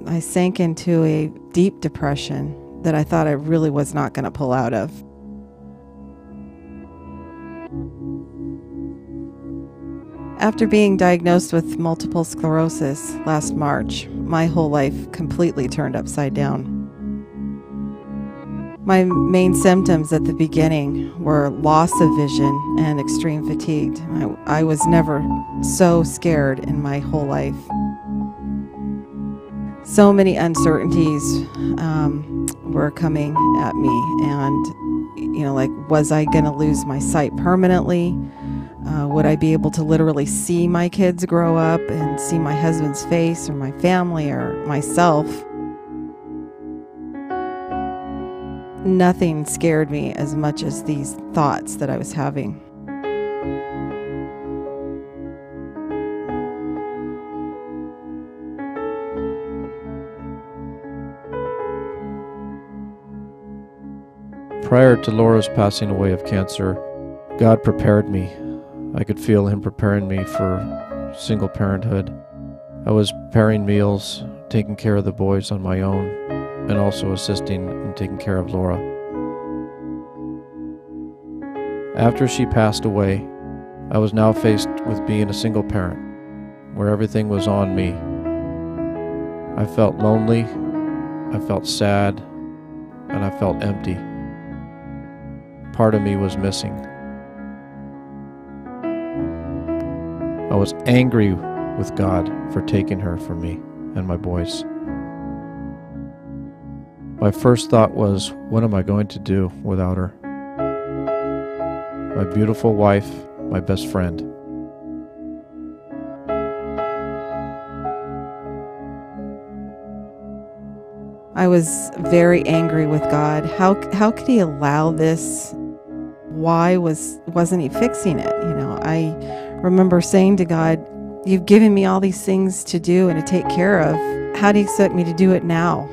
I sank into a deep depression that I thought I really was not going to pull out of. After being diagnosed with multiple sclerosis last March, my whole life completely turned upside down. My main symptoms at the beginning were loss of vision and extreme fatigue. I was never so scared in my whole life. So many uncertainties were coming at me, and like, was I going to lose my sight permanently? Would I be able to literally see my kids grow up and see my husband's face or my family or myself? Nothing scared me as much as these thoughts that I was having. Prior to Laura's passing away of cancer, God prepared me. I could feel Him preparing me for single parenthood. I was preparing meals, taking care of the boys on my own, and also assisting in taking care of Laura. After she passed away, I was now faced with being a single parent, where everything was on me. I felt lonely, I felt sad, and I felt empty. Part of me was missing. I was angry with God for taking her from me and my boys. My first thought was, what am I going to do without her? My beautiful wife, my best friend. I was very angry with God. How could He allow this? Why wasn't He fixing it? I remember saying to God, "You've given me all these things to do and to take care of. How do you expect me to do it now?"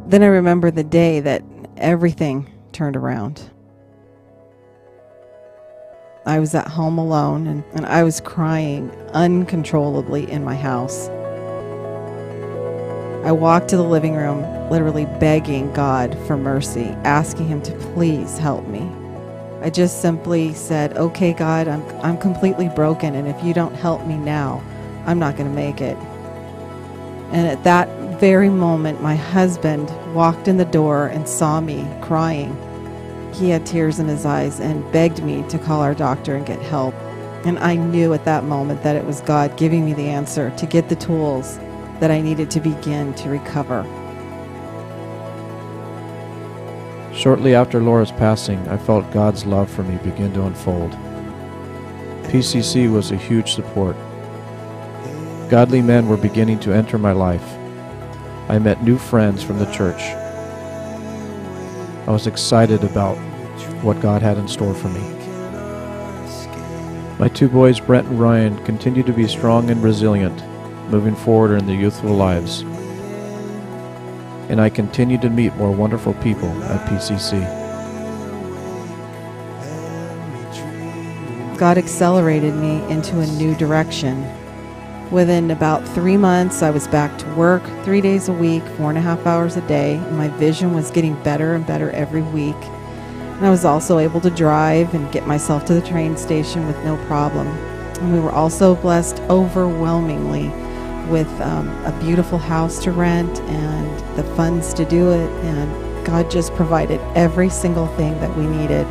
Then I remember the day that everything turned around. I was at home alone, and I was crying uncontrollably in my house. I walked to the living room, literally begging God for mercy, asking Him to please help me. I just simply said, "Okay, God, I'm completely broken, and if you don't help me now, I'm not going to make it." And at that very moment, my husband walked in the door and saw me crying. He had tears in his eyes and begged me to call our doctor and get help. And I knew at that moment that it was God giving me the answer to get the tools that I needed to begin to recover. Shortly after Laura's passing, I felt God's love for me begin to unfold. PCC was a huge support. Godly men were beginning to enter my life. I met new friends from the church. I was excited about what God had in store for me. My two boys, Brent and Ryan, continued to be strong and resilient, moving forward in their youthful lives. And I continued to meet more wonderful people at PCC. God accelerated me into a new direction. Within about 3 months, I was back to work 3 days a week, 4.5 hours a day, and my vision was getting better and better every week. And I was also able to drive and get myself to the train station with no problem. And we were also blessed overwhelmingly with a beautiful house to rent and the funds to do it, and God just provided every single thing that we needed.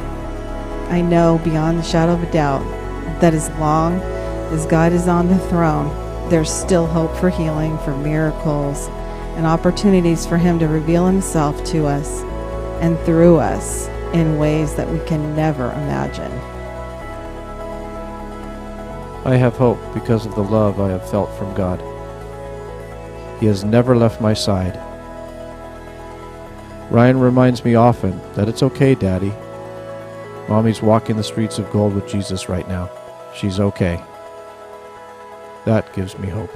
I know beyond the shadow of a doubt that as long as God is on the throne, there's still hope for healing, for miracles, and opportunities for Him to reveal Himself to us and through us in ways that we can never imagine. I have hope because of the love I have felt from God. He has never left my side. Ryan reminds me often that it's okay, Daddy. Mommy's walking the streets of gold with Jesus right now. She's okay. That gives me hope.